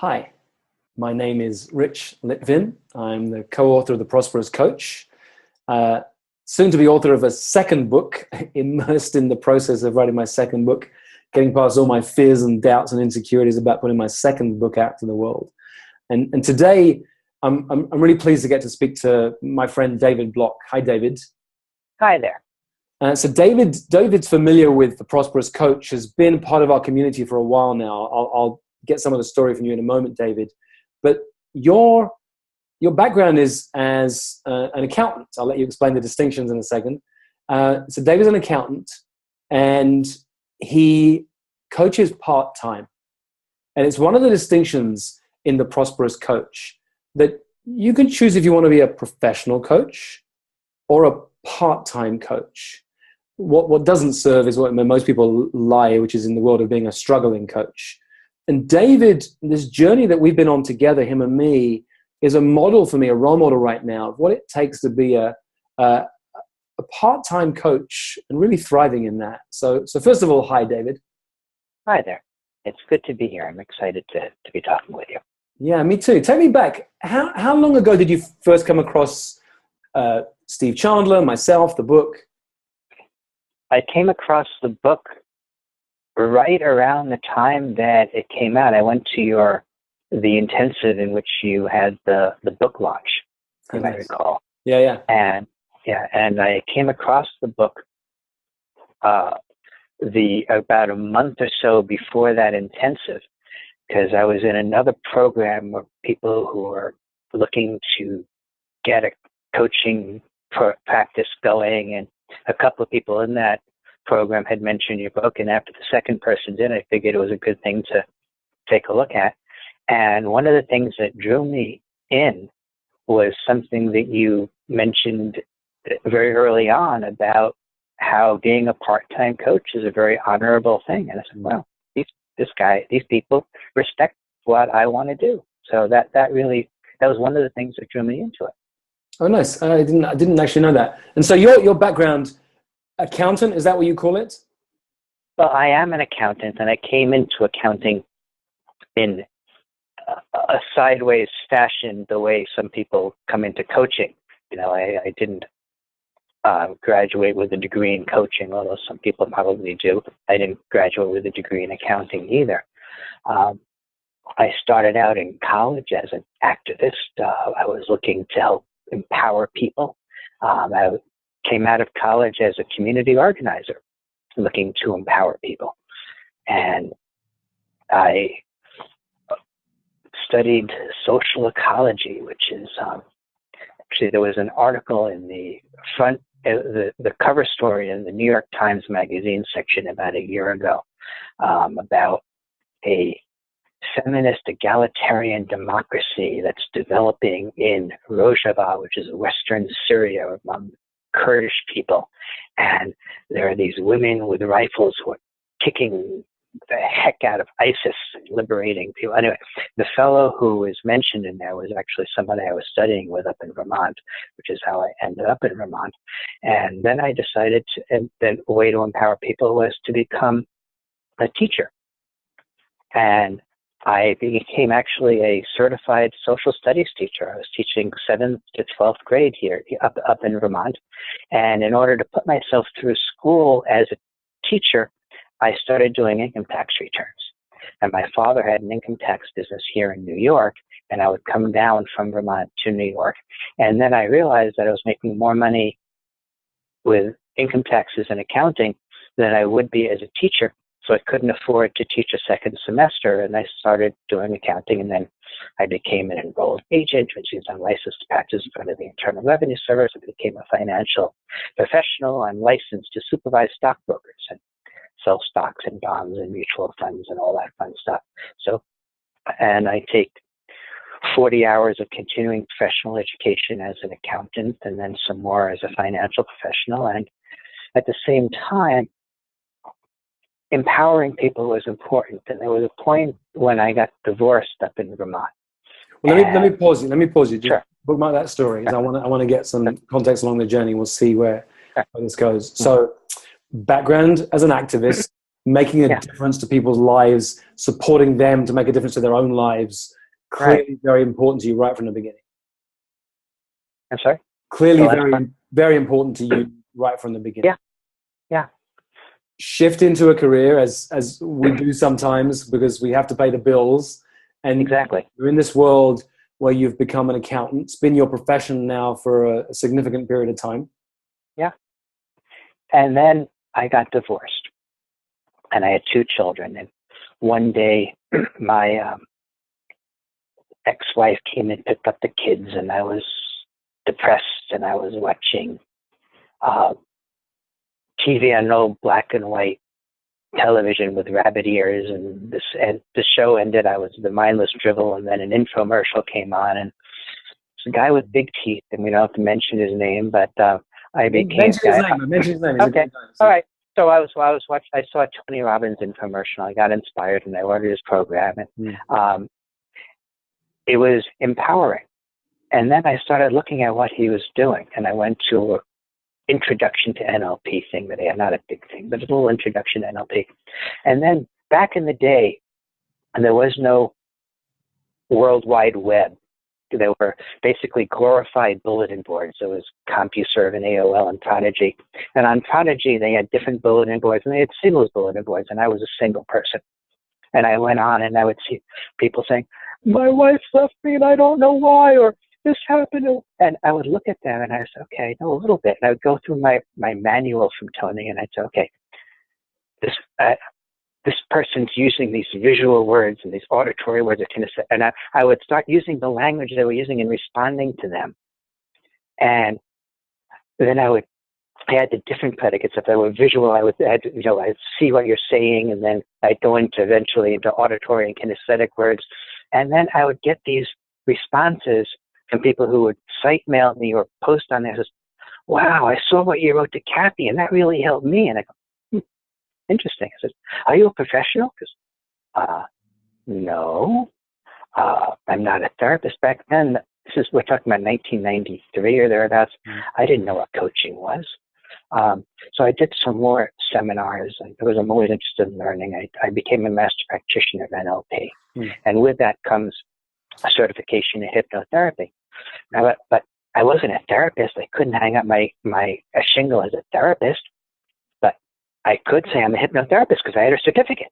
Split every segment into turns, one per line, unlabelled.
Hi, my name is Rich Litvin. I'm the co-author of The Prosperous Coach, soon to be author of a second book, immersed in the process of writing my second book, getting past all my fears and doubts and insecurities about putting my second book out to the world. And today, I'm really pleased to get to speak to my friend David Block. Hi, David.
Hi there.
So David's familiar with The Prosperous Coach, has been part of our community for a while now. I'll get some of the story from you in a moment, David. But your background is as an accountant. I'll let you explain the distinctions in a second. So David's an accountant, and he coaches part-time. And it's one of the distinctions in The Prosperous Coach that you can choose if you want to be a professional coach or a part-time coach. What doesn't serve is what most people lie, which is in the world of being a struggling coach. And David, this journey that we've been on together, him and me, is a model for me, a role model right now of what it takes to be a part-time coach and really thriving in that. So first of all, hi, David.
Hi there. It's good to be here. I'm excited to be talking with you.
Yeah, me too. Take me back. How long ago did you first come across Steve Chandler, myself, the book?
I came across the book right around the time that it came out. I went to the intensive in which you had the book launch, you might recall.
Yeah.
And I came across the book about a month or so before that intensive, because I was in another program of people who were looking to get a coaching practice going, and a couple of people in that program had mentioned your book, and after the second person did, I figured it was a good thing to take a look at. And one of the things that drew me in was something that you mentioned very early on about how being a part-time coach is a very honorable thing. And I said, well, these people respect what I want to do. So that was one of the things that drew me into it.
Oh, nice. I didn't actually know that. And so your background, accountant, is that what you call it?
Well, I am an accountant, and I came into accounting in a sideways fashion, the way some people come into coaching. I didn't graduate with a degree in coaching, although some people probably do. I didn't graduate with a degree in accounting either. I started out in college as an activist. I was looking to help empower people. I came out of college as a community organizer, looking to empower people. And I studied social ecology, which is actually, there was an article in the front, the cover story in the New York Times Magazine section about a year ago, about a feminist egalitarian democracy that's developing in Rojava, which is Western Syria, among Kurdish people. And there are these women with rifles who are kicking the heck out of ISIS and liberating people. Anyway, the fellow who was mentioned in there was actually somebody I was studying with up in Vermont, which is how I ended up in Vermont. And then I decided and the way to empower people was to become a teacher. And I became actually a certified social studies teacher. I was teaching 7th to 12th grade here up in Vermont. And in order to put myself through school as a teacher, I started doing income tax returns. And my father had an income tax business here in New York, and I would come down from Vermont to New York. And then I realized that I was making more money with income taxes and accounting than I would be as a teacher. So I couldn't afford to teach a second semester, and I started doing accounting, and then I became an enrolled agent, which means I'm licensed to practice in front of the Internal Revenue Service. I became a financial professional. I'm licensed to supervise stockbrokers and sell stocks and bonds and mutual funds and all that fun stuff. So, and I take 40 hours of continuing professional education as an accountant, and then some more as a financial professional. And at the same time, empowering people was important. And there was a point when I got divorced up in Vermont.
Well, let me pause you. Just
sure.
Bookmark that story, because I want to get some context along the journey. We'll see where this goes. So, background as an activist, making a difference to people's lives, supporting them to make a difference to their own lives. Clearly very important to you right from the beginning.
I'm sorry?
Clearly very important to you right from the beginning.
Yeah.
Shift into a career as we do sometimes because we have to pay the bills. And
exactly.
You're in this world where you've become an accountant. It's been your profession now for a significant period of time.
Yeah. And then I got divorced. And I had 2 children. And one day, my ex-wife came and picked up the kids, and I was depressed, and I was watching TV on old black and white television with rabbit ears, and the show ended. I was the mindless drivel, and then an infomercial came on, and it's a guy with big teeth, and we don't have to mention his name, but I became
mention his name.
Okay, all right. So I saw a Tony Robbins infomercial. I got inspired, and I ordered his program, and it was empowering. And then I started looking at what he was doing, and I went to an introduction to NLP thing that they had, not a big thing, but a little introduction to NLP. And then back in the day, and there was no World Wide Web. There were basically glorified bulletin boards. There was CompuServe and AOL and Prodigy. And on Prodigy, they had different bulletin boards, and they had singles bulletin boards, and I was a single person. And I went on, and I would see people saying, my wife left me, and I don't know why, or this happened. And I would look at them, and I said, okay, I know a little bit. And I would go through my manual from Tony, and I'd say, okay, this person's using these visual words and these auditory words, and I would start using the language they were using and responding to them. And then I had the different predicates. If they were visual, I'd see what you're saying, and then I'd go eventually into auditory and kinesthetic words. And then I would get these responses from people who would site mail me or post on there. Says, wow, I saw what you wrote to Kathy, and that really helped me. And I go, interesting. I said, are you a professional? Because, no, I'm not a therapist. Back then, we're talking about 1993 or thereabouts. I didn't know what coaching was. So I did some more seminars, because I'm always interested in learning. I became a master practitioner of NLP. And with that comes a certification in hypnotherapy. But I wasn't a therapist. I couldn't hang up a shingle as a therapist. But I could say I'm a hypnotherapist because I had a certificate.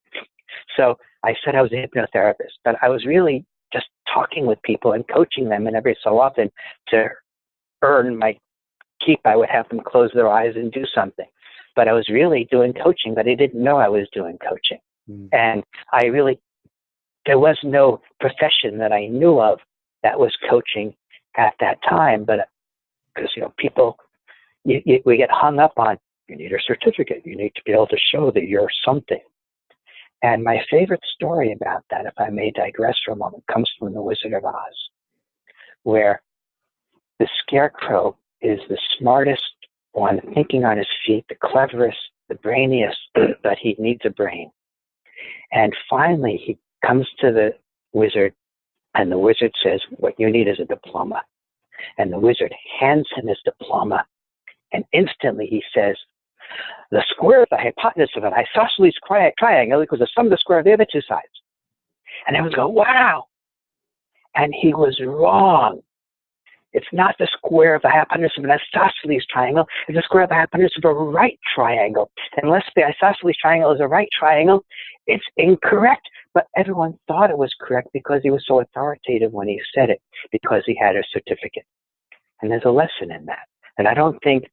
So I said I was a hypnotherapist. But I was really just talking with people and coaching them, and every so often to earn my keep, I would have them close their eyes and do something. But I was really doing coaching, but I didn't know I was doing coaching. And there was no profession that I knew of that was coaching at that time. But because, people, we get hung up on, you need a certificate. You need to be able to show that you're something. And my favorite story about that, if I may digress for a moment, comes from The Wizard of Oz, where the scarecrow is the smartest one, thinking on his feet, the cleverest, the brainiest, but he needs a brain. And finally, he comes to the wizard, and the wizard says, what you need is a diploma. And the wizard hands him his diploma, and instantly he says, the square of the hypotenuse of an isosceles triangle equals the sum of the square of the other 2 sides. And everyone's going, wow. And he was wrong. It's not the square of the hypotenuse of an isosceles triangle. It's the square of the hypotenuse of a right triangle. Unless the isosceles triangle is a right triangle, it's incorrect. But everyone thought it was correct because he was so authoritative when he said it, because he had a certificate. And there's a lesson in that. And I don't think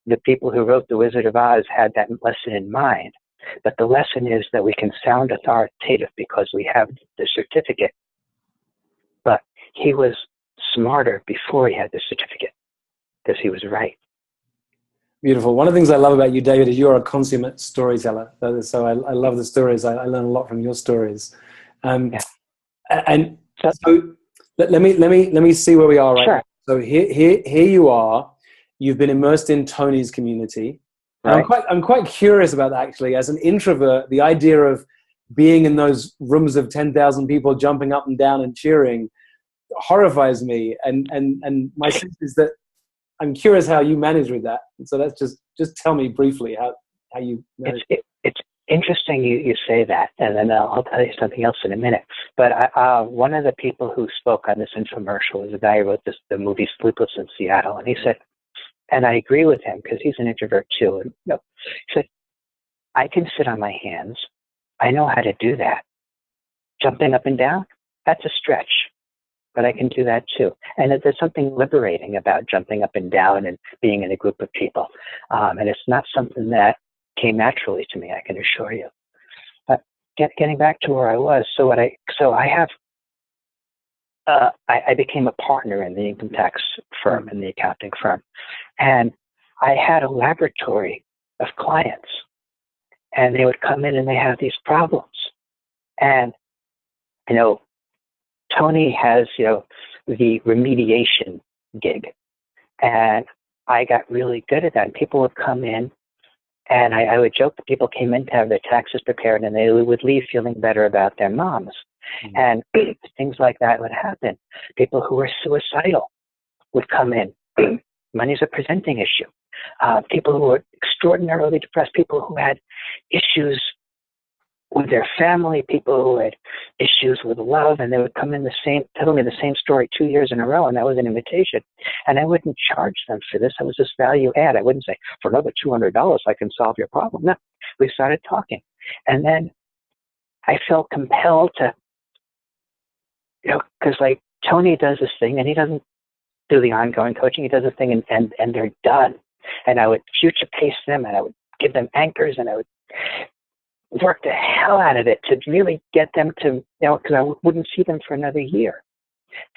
the people who wrote The Wizard of Oz had that lesson in mind. But the lesson is that we can sound authoritative because we have the certificate. But he was smarter before he had the certificate, because he was right.
Beautiful. One of the things I love about you, David, is you're a consummate storyteller. So I love the stories. I learn a lot from your stories. And so let me see where we are right now. So here you are. You've been immersed in Tony's community. Right. I'm quite curious about that, actually. As an introvert, the idea of being in those rooms of 10,000 people jumping up and down and cheering horrifies me. And my sense is that I'm curious how you manage with that. And so that's just tell me briefly how you manage.
interesting you say that, and then I'll tell you something else in a minute. But one of the people who spoke on this infomercial was a guy who wrote the movie Sleepless in Seattle, and he said, and I agree with him because he's an introvert too. And, he said, I can sit on my hands. I know how to do that. Jumping up and down, that's a stretch, but I can do that too. And there's something liberating about jumping up and down and being in a group of people. And it's not something that came naturally to me, I can assure you. But getting back to where I was, I became a partner in the income tax firm, in the accounting firm, and I had a laboratory of clients, and they would come in and they have these problems. And, Tony has, the remediation gig, and I got really good at that. And people would come in, and I would joke that people came in to have their taxes prepared, and they would leave feeling better about their moms. And things like that would happen. People who were suicidal would come in. Money's a presenting issue. People who were extraordinarily depressed, people who had issues with their family, people who had issues with love, and they would come in telling me the same story 2 years in a row, and that was an invitation. And I wouldn't charge them for this. I was just value add. I wouldn't say, for another $200, I can solve your problem. No, we started talking. And then I felt compelled to, because like Tony does this thing, and he doesn't do the ongoing coaching. He does this thing, and they're done. And I would future pace them, and I would give them anchors, and I would work the hell out of it to really get them to, because I wouldn't see them for another year,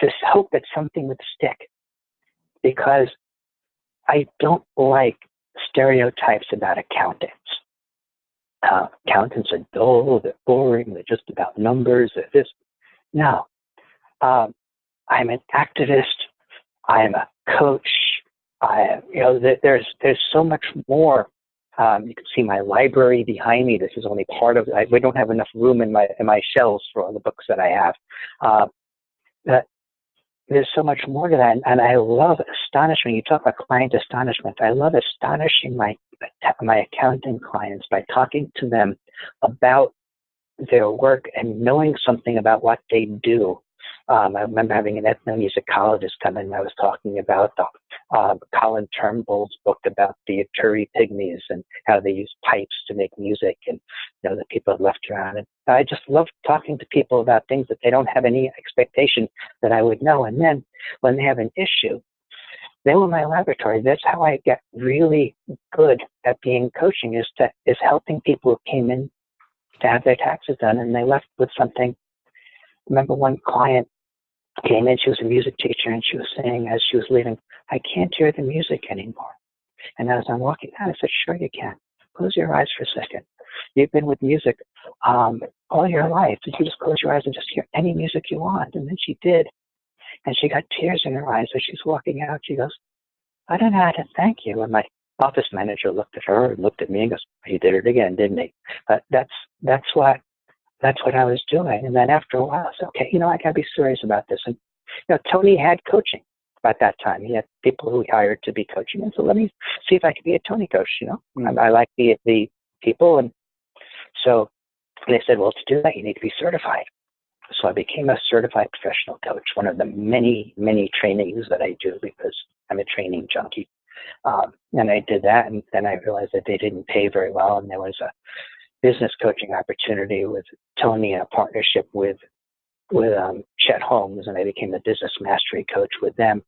to hope that something would stick. Because I don't like stereotypes about accountants. Accountants are dull, they're boring, they're just about numbers, they're this. No. I'm an activist. I'm a coach. There's so much more. You can see my library behind me. This is only part of it. We don't have enough room in my shelves for all the books that I have. But there's so much more to that, and I love astonishment. You talk about client astonishment. I love astonishing my accounting clients by talking to them about their work and knowing something about what they do. I remember having an ethnomusicologist come in, and I was talking about Colin Turnbull's book about the Ituri Pygmies and how they use pipes to make music, and that people have left around. And I just love talking to people about things that they don't have any expectation that I would know. And then when they have an issue, they were my laboratory. That's how I get really good at being coaching, is helping people who came in to have their taxes done, and they left with something. Remember one client came in, she was a music teacher, and she was saying as she was leaving, I can't hear the music anymore. And as I'm walking out, I said, sure you can. Close your eyes for a second. You've been with music all your life. Did you just close your eyes and just hear any music you want? And then she did. And she got tears in her eyes as she's walking out. She goes, I don't know how to thank you. And my office manager looked at her and looked at me and goes, he did it again, didn't he? But that's what I was doing. And then after a while, I said, okay, I got to be serious about this. And, Tony had coaching at that time. He had people who he hired to be coaching. And so let me see if I could be a Tony coach, I like the people. And so they said, well, to do that, you need to be certified. So I became a certified professional coach, one of the many, many trainings that I do because I'm a training junkie. And I did that. And then I realized that they didn't pay very well. And there was a business coaching opportunity with Tony in a partnership with Chet Holmes, and I became the business mastery coach with them.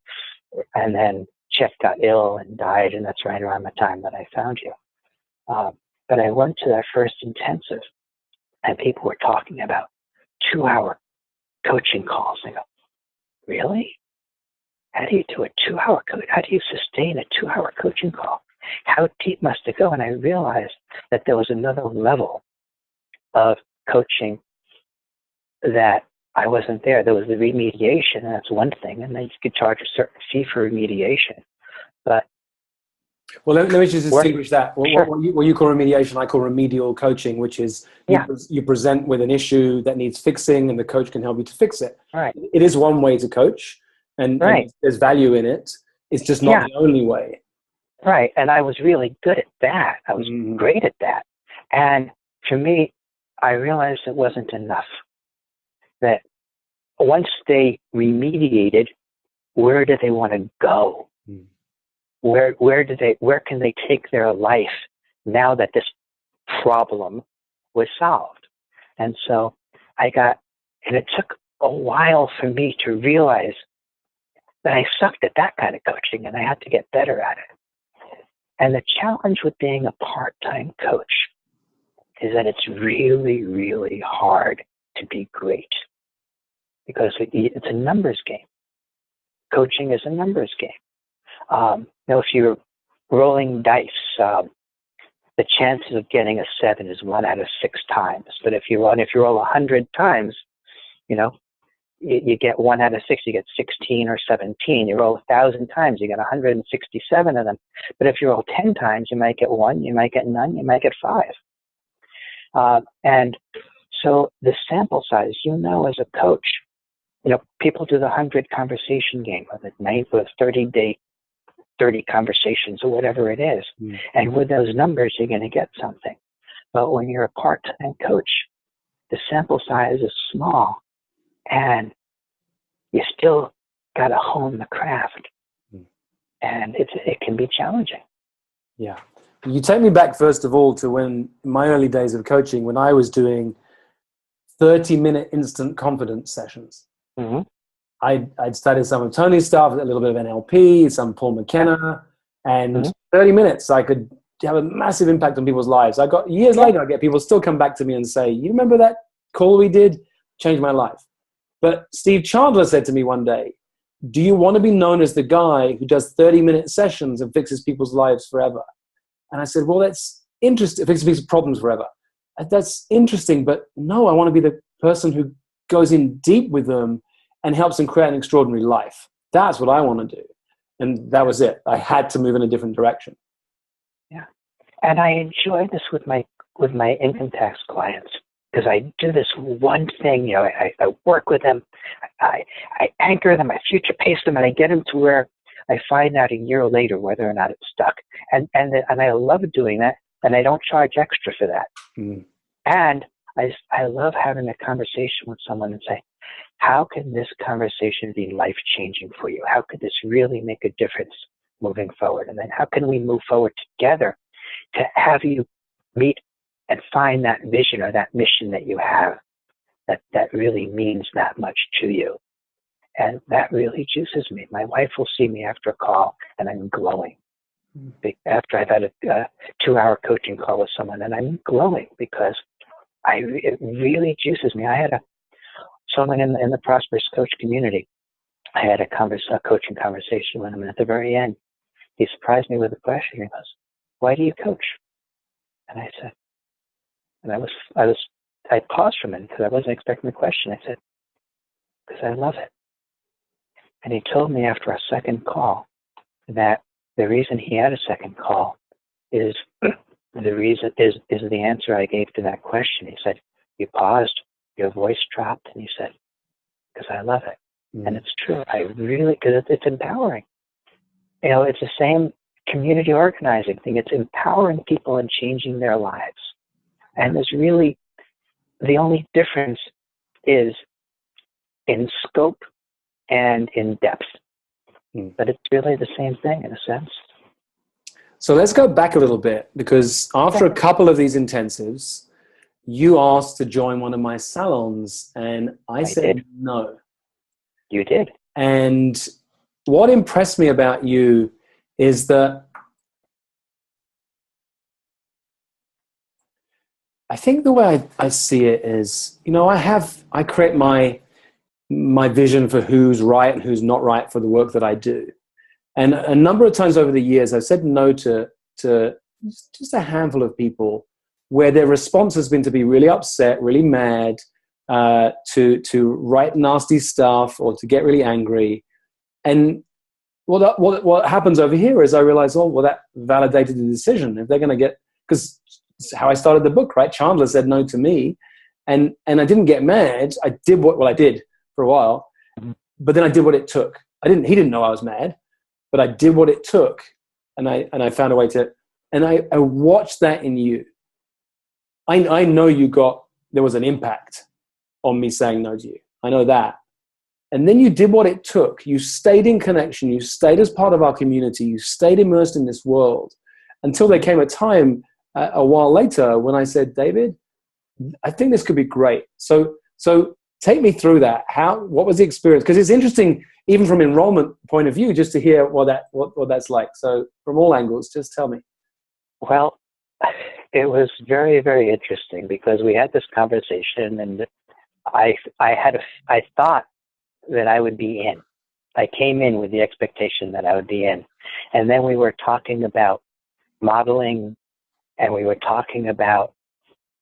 And then Chet got ill and died, and that's right around the time that I found you. But I went to that first intensive, and people were talking about 2-hour coaching calls. I go, really? How do you do a 2-hour coach? How do you sustain a 2-hour coaching call? How deep must it go? And I realized that there was another level of coaching that I wasn't there. There was the remediation, and that's one thing, and then you could charge a certain fee for remediation. But
well, let me just distinguish that.
Sure.
What you call remediation, I call remedial coaching, which is you present with an issue that needs fixing, and the coach can help you to fix it.
Right.
It is one way to coach, and there's value in it. It's just not the only way.
Right, and I was really good at that. I was great at that. And to me, I realized it wasn't enough. That once they remediated, where do they want to go?
Mm.
Where can they take their life now that this problem was solved? And so and it took a while for me to realize that I sucked at that kind of coaching and I had to get better at it. And the challenge with being a part-time coach is that it's really, really hard to be great because it's a numbers game. Coaching is a numbers game. If you're rolling dice, the chances of getting a 7 is 1 out of 6 times. But if you roll 100 times, you get 1 out of 6, you get 16 or 17. You roll 1,000 times, you get 167 of them. But if you roll 10 times, you might get 1, you might get none, you might get 5. And so the sample size, as a coach, people do the 100 conversation game or the 30-day 30 conversations or whatever it is. Mm-hmm. And with those numbers, you're going to get something. But when you're a part-time coach, the sample size is small and you still got to hone the craft. Mm-hmm. And it can be challenging.
Yeah. You take me back, first of all, to when in my early days of coaching, when I was doing 30-minute instant confidence sessions. Mm-hmm. I'd studied some of Tony's stuff, a little bit of NLP, some Paul McKenna, and mm-hmm. 30 minutes, I could have a massive impact on people's lives. Years later, I get people still come back to me and say, you remember that call we did? Changed my life. But Steve Chandler said to me one day, do you want to be known as the guy who does 30-minute sessions and fixes people's lives forever? And I said, well, that's interesting. It fixes people's problems forever. That's interesting, but no, I want to be the person who goes in deep with them and helps them create an extraordinary life. That's what I want to do. And that was it. I had to move in a different direction.
Yeah. And I enjoy this with my income tax clients because I do this one thing. I work with them. I anchor them. I future pace them, and I get them to where I find out a year later whether or not it's stuck. And I love doing that, and I don't charge extra for that. Mm. And I love having a conversation with someone and say, how can this conversation be life-changing for you? How could this really make a difference moving forward? And then how can we move forward together to have you meet and find that vision or that mission that you have that really means that much to you? And that really juices me. My wife will see me after a call and I'm glowing. After I've had a 2-hour coaching call with someone, and I'm glowing because it really juices me. I had someone in the Prosperous Coach community. I had a coaching conversation with him, and at the very end, he surprised me with a question. He goes, "Why do you coach?" And I said, I paused for a minute because I wasn't expecting the question. I said, "Because I love it." And he told me after a second call that the reason he had a second call is the answer I gave to that question. He said, "You paused, your voice dropped," and he said, "Because I love it." Mm. And it's true. Because it's empowering. It's the same community organizing thing. It's empowering people and changing their lives. And there's really, the only difference is in scope and in depth. Mm. But it's really the same thing in a sense.
So let's go back a little bit, because after a couple of these intensives, you asked to join one of my salons, and I said no.
You did.
And what impressed me about you is that I think the way I see it is, I create my vision for who's right and who's not right for the work that I do. And a number of times over the years, I've said no to just a handful of people where their response has been to be really upset, really mad, to write nasty stuff or to get really angry. And what happens over here is I realize, that validated the decision. If they're going to get, because it's how I started the book, right? Chandler said no to me, and I didn't get mad. I did I did for a while, but then I did what it took. He didn't know I was mad, but I did what it took, and I found a way to, and I watched that in you. I know there was an impact on me saying no to you. I know that. And then you did what it took. You stayed in connection. You stayed as part of our community. You stayed immersed in this world until there came a time a while later when I said, David, I think this could be great. So take me through that. What was the experience? Because it's interesting, even from enrollment point of view, just to hear what that's like. So from all angles, just tell me.
Well, it was very, very interesting because we had this conversation, and I thought that I would be in. I came in with the expectation that I would be in. And then we were talking about modeling, and we were talking about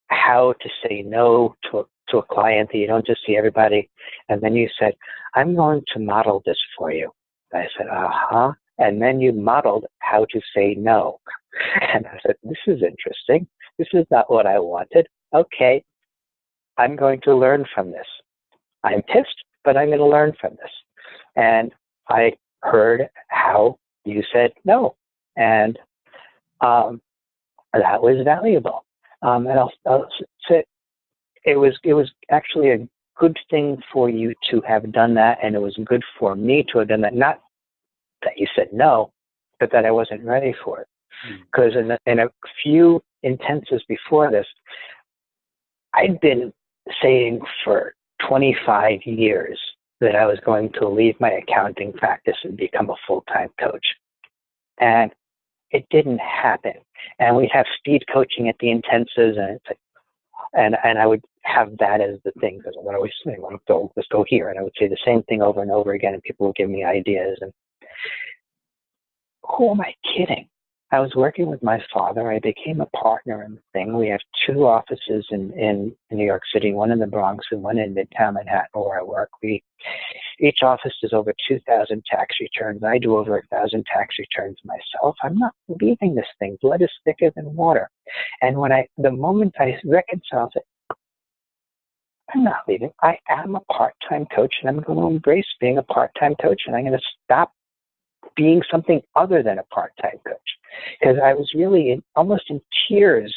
how to say no to a client, that you don't just see everybody. And then you said, I'm going to model this for you. I said, uh-huh. And then you modeled how to say no. And I said, this is interesting. This is not what I wanted. Okay, I'm going to learn from this. I'm pissed, but I'm going to learn from this. And I heard how you said no. And that was valuable. And I'll say it was actually a good thing for you to have done that, and it was good for me to have done that. Not that you said no, but that I wasn't ready for it. Because in a few intensives before this, I'd been saying for 25 years that I was going to leave my accounting practice and become a full-time coach. And it didn't happen. And we'd have speed coaching at the intensives, and it's like, and I would have that as the thing, because I would always say, well, let's go here. And I would say the same thing over and over again, and people would give me ideas. And who am I kidding? I was working with my father. I became a partner in the thing. We have 2 offices in New York City, one in the Bronx and one in Midtown Manhattan where I work. Each office is over 2,000 tax returns. I do over 1,000 tax returns myself. I'm not leaving this thing. Blood is thicker than water. And the moment I reconcile it, I'm not leaving. I am a part-time coach, and I'm going to embrace being a part-time coach, and I'm going to stop being something other than a part-time coach. Because I was really almost in tears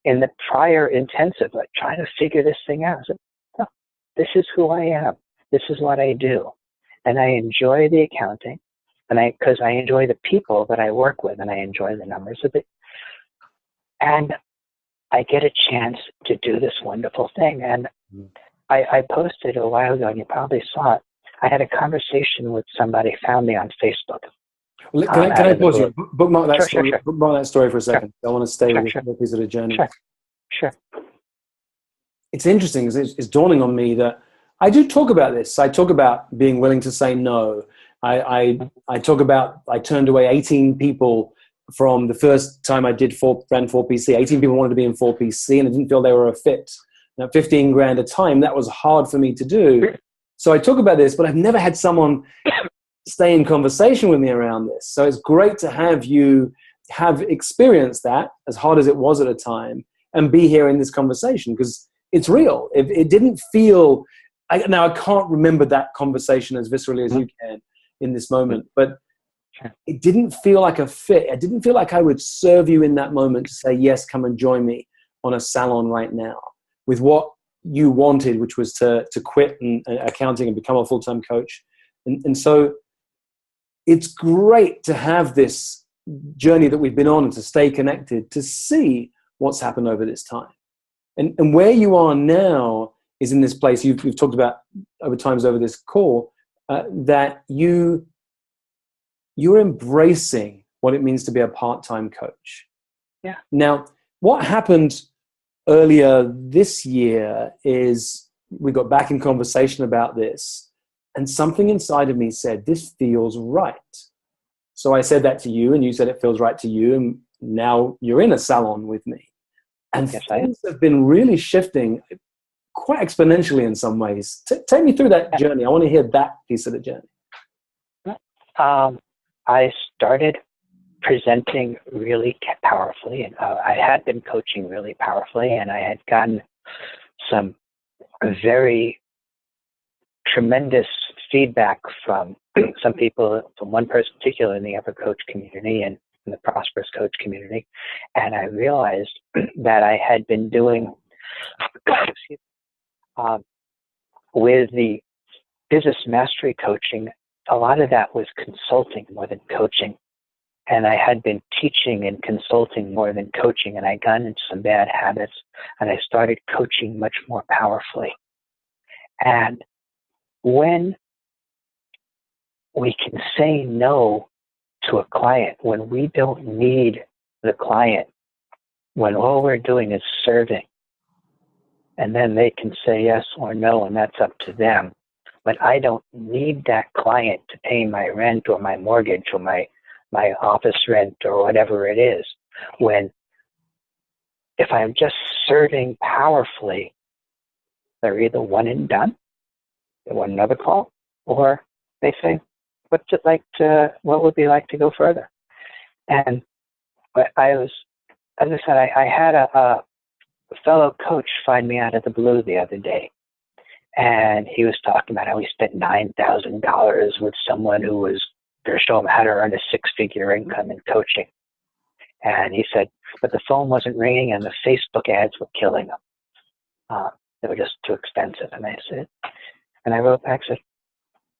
in the prior intensive, like trying to figure this thing out. I said, oh, this is who I am. This is what I do. And I enjoy the accounting, and because I enjoy the people that I work with, and I enjoy the numbers of it. And I get a chance to do this wonderful thing. And I posted a while ago, and you probably saw it. I had a conversation with somebody, found me on Facebook.
Well, can I pause you? Bookmark that story.
Sure.
Bookmark that story for a second.
Sure.
I want to stay with
Sure.
this piece of the journey.
Sure.
It's interesting. It's dawning on me that I do talk about this. I talk about being willing to say no. I talk about I turned away 18 people from the first time I ran 4PC. 18 people wanted to be in 4PC, and I didn't feel they were a fit. Now, 15 grand a time, that was hard for me to do. So I talk about this, but I've never had someone stay in conversation with me around this. So it's great to have you have experienced that, as hard as it was at a time, and be here in this conversation, because it's real. It didn't feel, now I can't remember that conversation as viscerally as you can in this moment, but it didn't feel like a fit. I didn't feel like I would serve you in that moment to say, yes, come and join me on a salon right now with what you wanted, which was to quit accounting and become a full-time coach. And so it's great to have this journey that we've been on and to stay connected, to see what's happened over this time. And where you are now is in this place you've talked about over times over this call, that you're embracing what it means to be a part-time coach.
Yeah.
Now, what happened earlier this year is we got back in conversation about this, and something inside of me said, this feels right. So I said that to you, and you said it feels right to you, and now you're in a salon with me. And
yes,
things have been really shifting quite exponentially in some ways. Take me through that journey. I want to hear that piece of the journey.
I started presenting really powerfully, and I had been coaching really powerfully, and I had gotten some very tremendous feedback from some people, from one person particular in the upper coach community, and in the Prosperous Coach community. And I realized that I had been doing, with the business mastery coaching, a lot of that was consulting more than coaching. And I had been teaching and consulting more than coaching, and I got into some bad habits, and I started coaching much more powerfully. And when we can say no to a client, when we don't need the client, when all we're doing is serving, and then they can say yes or no, and that's up to them. But I don't need that client to pay my rent or my mortgage or my office rent or whatever it is. If I'm just serving powerfully, they're either one and done, they want another call, or they say, what would be like to go further? And as I said, I had a fellow coach find me out of the blue the other day. And he was talking about how he spent $9,000 with someone who was to show him how to earn a six-figure income in coaching. And he said, but the phone wasn't ringing and the Facebook ads were killing him. They were just too expensive. And I wrote back, said,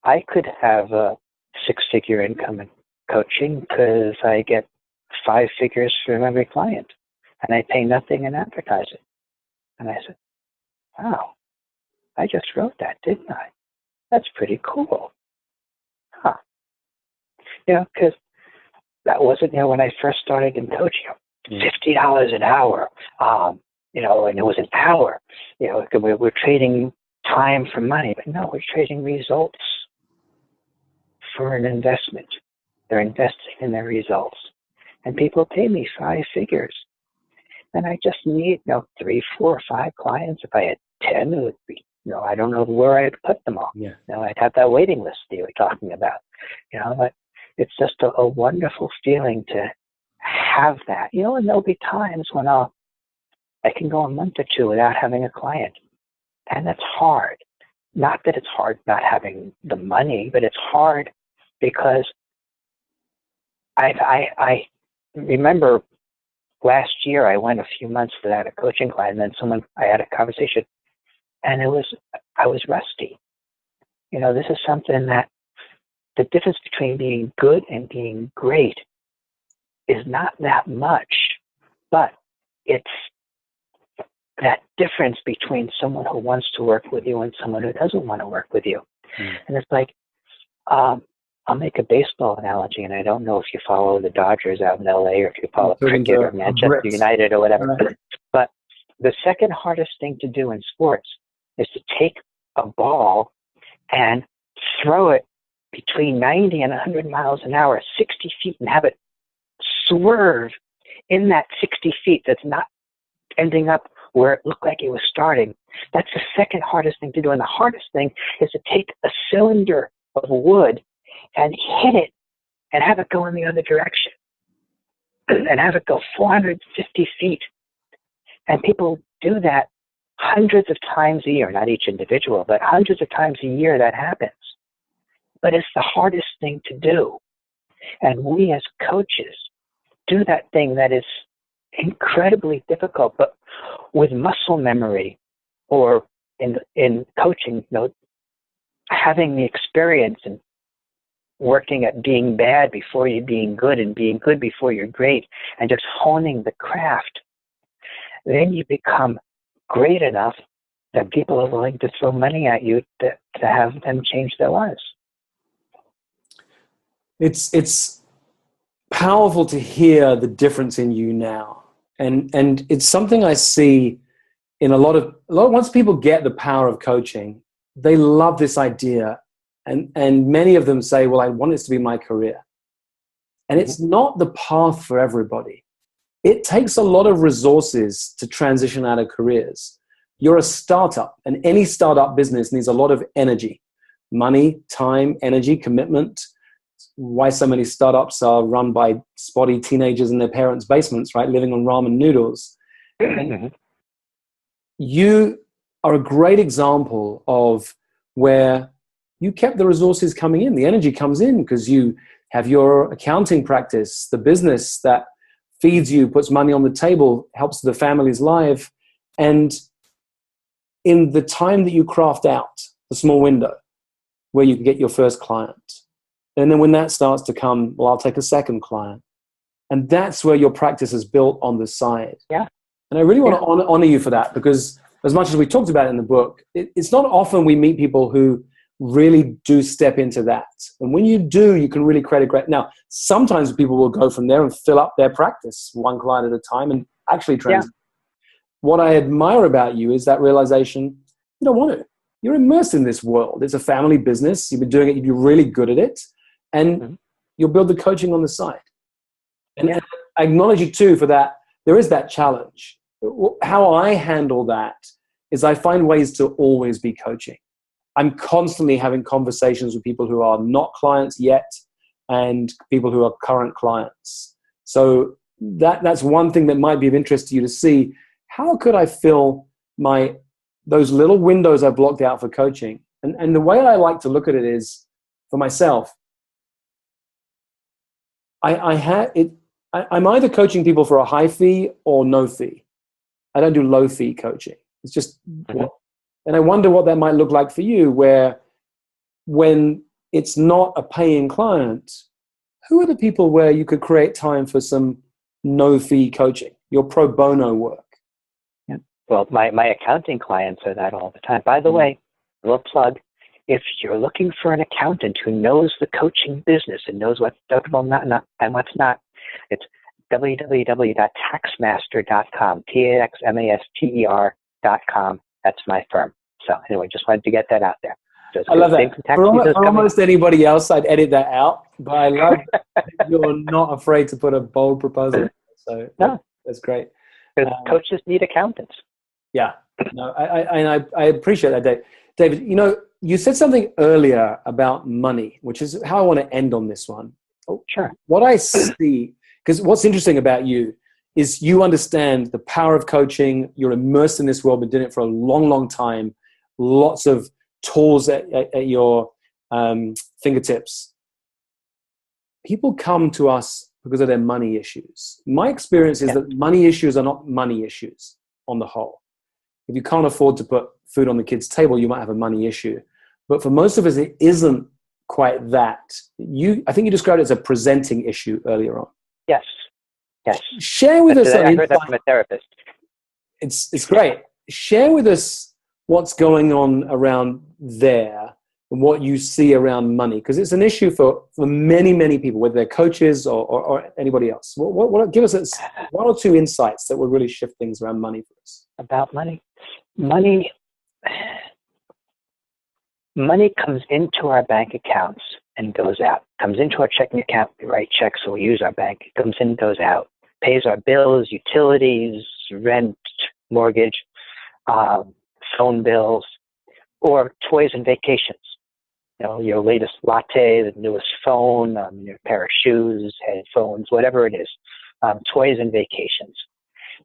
I could have a six-figure income in coaching because I get 5 figures from every client and I pay nothing in advertising. And I said, wow, I just wrote that, didn't I? That's pretty cool. Huh. Because that wasn't, when I first started in coaching, $50 an hour, and it was an hour, we're trading time for money, but no, we're trading results for an investment. They're investing in their results. And people pay me 5 figures. And I just need, 3, 4, 5 clients. If I had 10, it would be, I don't know where I'd put them all.
Yeah.
I'd have that waiting list that you were talking about, but it's just a wonderful feeling to have that, and there'll be times when I can go a month or 2 without having a client. And that's hard. Not that it's hard not having the money, but it's hard because I remember last year I went a few months without a coaching client, and then I had a conversation, and I was rusty. This is something that the difference between being good and being great is not that much, but it's that difference between someone who wants to work with you and someone who doesn't want to work with you. And it's like, I'll make a baseball analogy, and I don't know if you follow the Dodgers out in LA or if you follow cricket or Manchester United or whatever. Right. But the second hardest thing to do in sports is to take a ball and throw it between 90 and 100 miles an hour, 60 feet, and have it swerve in that 60 feet that's not ending up where it looked like it was starting. That's the second hardest thing to do. And the hardest thing is to take a cylinder of wood and hit it and have it go in the other direction and have it go 450 feet. And people do that hundreds of times a year, not each individual, but hundreds of times a year that happens. But it's the hardest thing to do. And we as coaches do that thing that is incredibly difficult, but with muscle memory, or in coaching, having the experience and working at being bad before you being good and being good before you're great and just honing the craft, then you become great enough that people are willing to throw money at you to have them change their lives.
It's powerful to hear the difference in you now. And it's something I see in a lot of once people get the power of coaching, they love this idea. And many of them say, well, I want this to be my career. And it's not the path for everybody. It takes a lot of resources to transition out of careers. You're a startup, and any startup business needs a lot of energy, money, time, energy, commitment. Why so many startups are run by spotty teenagers in their parents' basements, right? Living on ramen noodles. You are a great example of where you kept the resources coming in. The energy comes in because you have your accounting practice, the business that feeds you, puts money on the table, helps the family's life. And in the time that you craft out the small window where you can get your first client, and then when that starts to come, well, I'll take a second client. And that's where your practice is built on the side.
Yeah.
And I really want to honor you for that, because as much as we talked about it in the book, it's not often we meet people who really do step into that. And when you do, you can really create a great... Now, sometimes people will go from there and fill up their practice one client at a time and actually transition. What I admire about you is that realization, you don't want to. You're immersed in this world. It's a family business. You've been doing it. You're really good at it. And you'll build the coaching on the side. And I acknowledge you too for that. There is that challenge. How I handle that is I find ways to always be coaching. I'm constantly having conversations with people who are not clients yet and people who are current clients. So that's one thing that might be of interest to you to see. How could I fill those little windows I've blocked out for coaching? And the way I like to look at it is, for myself, I'm either coaching people for a high fee or no fee. I don't do low fee coaching. It's just, and I wonder what that might look like for you, where when it's not a paying client, who are the people where you could create time for some no fee coaching, your pro bono work?
Yeah. Well, my accounting clients are that all the time. By the way, a little plug. If you're looking for an accountant who knows the coaching business and knows what's deductible and what's not, it's www.taxmaster.com, TAXMASTER.com. That's my firm. So anyway, just wanted to get that out there.
I love that. For almost anybody else, I'd edit that out, but I love that you're not afraid to put a bold proposal. So that's great.
Because coaches need accountants.
Yeah. No, I appreciate that, Dave. David, you said something earlier about money, which is how I want to end on this one.
Oh, sure.
What I see, because what's interesting about you is you understand the power of coaching. You're immersed in this world, been doing it for a long, long time. Lots of tools at your fingertips. People come to us because of their money issues. My experience is that money issues are not money issues on the whole. If you can't afford to put food on the kid's table, you might have a money issue. But for most of us, it isn't quite that. I think you described it as a presenting issue earlier on.
Yes.
Share with us.
I heard that from a therapist.
It's great. Share with us what's going on around there and what you see around money, because it's an issue for many, many people, whether they're coaches or anybody else. Give us one or two insights that would really shift things around money for us.
About money. Money comes into our bank accounts and goes out. Comes into our checking account, we write checks, so we use our bank. It comes in, goes out. Pays our bills, utilities, rent, mortgage, phone bills, or toys and vacations. Your latest latte, the newest phone, your pair of shoes, headphones, whatever it is. Toys and vacations.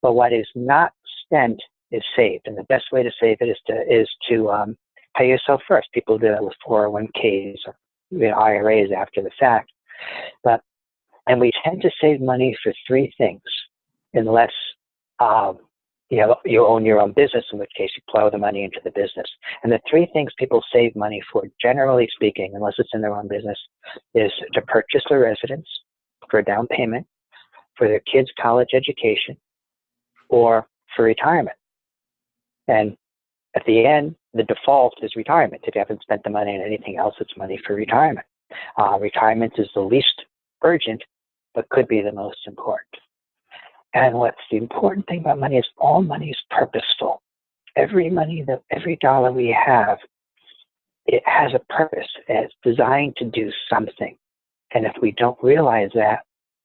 But what is not spent is saved, and the best way to save it is to pay yourself first. People do that with 401ks or IRAs after the fact. And we tend to save money for three things, unless you own your own business, in which case you plow the money into the business. And the three things people save money for, generally speaking, unless it's in their own business, is to purchase a residence for a down payment, for their kids' college education, or for retirement. And at the end, the default is retirement. If you haven't spent the money on anything else, it's money for retirement. Retirement is the least urgent, but could be the most important. And what's the important thing about money is all money is purposeful. Every dollar we have, it has a purpose. It's designed to do something. And if we don't realize that,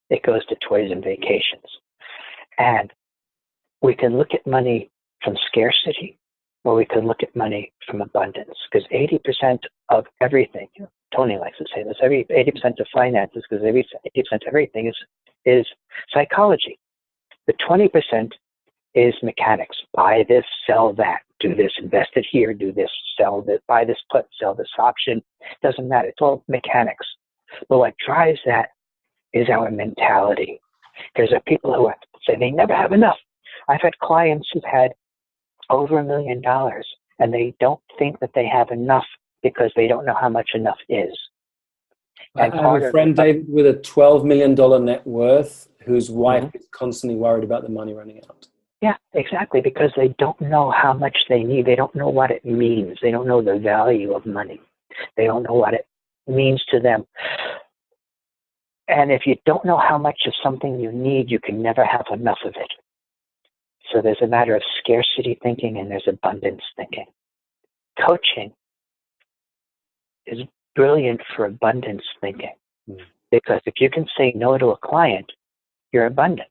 it goes to toys and vacations. And we can look at money from scarcity, or we can look at money from abundance, because 80% of everything, Tony likes to say this, 80% of finances, because 80% of everything is psychology. The 20% is mechanics. Buy this, sell that, do this, invest it here, do this, sell that, buy this put, sell this option. Doesn't matter. It's all mechanics. But what drives that is our mentality. There's people who say they never have enough. I've had clients who've had over $1 million, and they don't think that they have enough because they don't know how much enough is.
And I have a friend, David, with a $12 million net worth whose wife is constantly worried about the money running out.
Yeah, exactly, because they don't know how much they need. They don't know what it means. They don't know the value of money. They don't know what it means to them. And if you don't know how much of something you need, you can never have enough of it. So there's a matter of scarcity thinking and there's abundance thinking. Coaching is brilliant for abundance thinking. Because if you can say no to a client, you're abundant.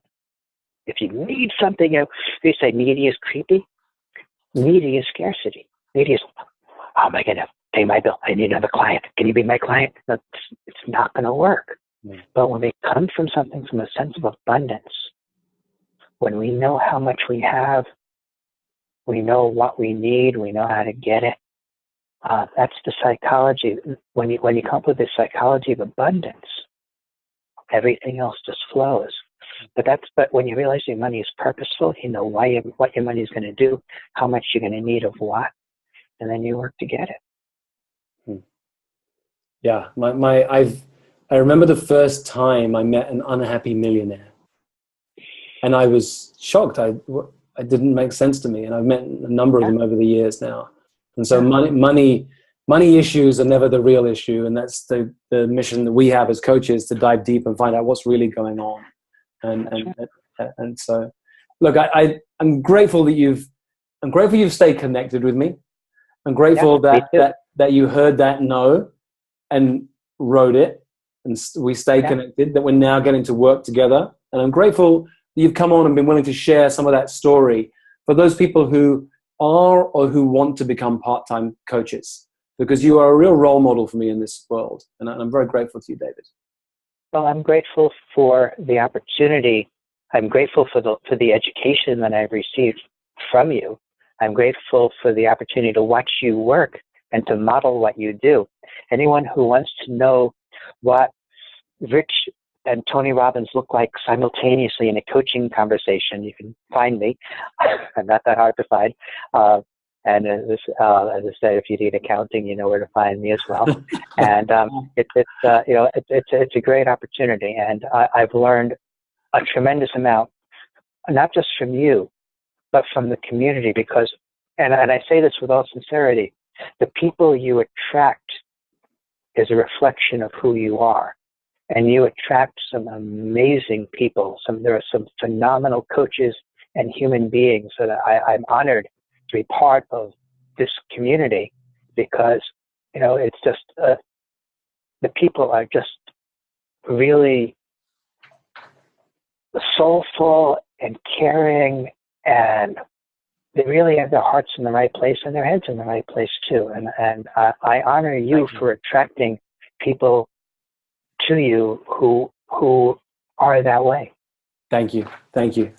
If you need something, if you say needy is creepy, needy is scarcity. Needy is, how am I going to pay my bill? I need another client. Can you be my client? It's not going to work. But when we come from something from a sense of abundance, when we know how much we have, we know what we need, we know how to get it. That's the psychology. When you come up with the psychology of abundance, everything else just flows. But when you realize your money is purposeful, you know what your money is going to do, how much you're going to need of what, and then you work to get it.
Yeah, I remember the first time I met an unhappy millionaire, and I was shocked. It didn't make sense to me, and I've met a number of them over the years now. And so money issues are never the real issue, and that's the mission that we have as coaches, to dive deep and find out what's really going on. And so, look, I'm grateful that you've stayed connected with me. I'm grateful that you heard that no and wrote it, and we stay connected, that we're now getting to work together. And I'm grateful that you've come on and been willing to share some of that story for those people who are or who want to become part-time coaches, because you are a real role model for me in this world. And I'm very grateful to you, David.
Well, I'm grateful for the opportunity. I'm grateful for the education that I've received from you. I'm grateful for the opportunity to watch you work and to model what you do. Anyone who wants to know what Rich and Tony Robbins look like simultaneously in a coaching conversation, you can find me. I'm not that hard to find. And as I said, if you need accounting, you know where to find me as well. And it's a great opportunity, and I've learned a tremendous amount, not just from you, but from the community. Because, and I say this with all sincerity, the people you attract is a reflection of who you are, and you attract some amazing people. There are some phenomenal coaches and human beings that I'm honored to be part of this community, because it's just the people are just really soulful and caring, and they really have their hearts in the right place and their heads in the right place too. And I honor you for attracting people to you who are that way.
Thank you. Thank you.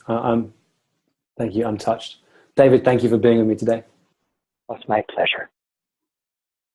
Thank you. I'm touched. David, thank you for being with me today.
Well, it's my pleasure.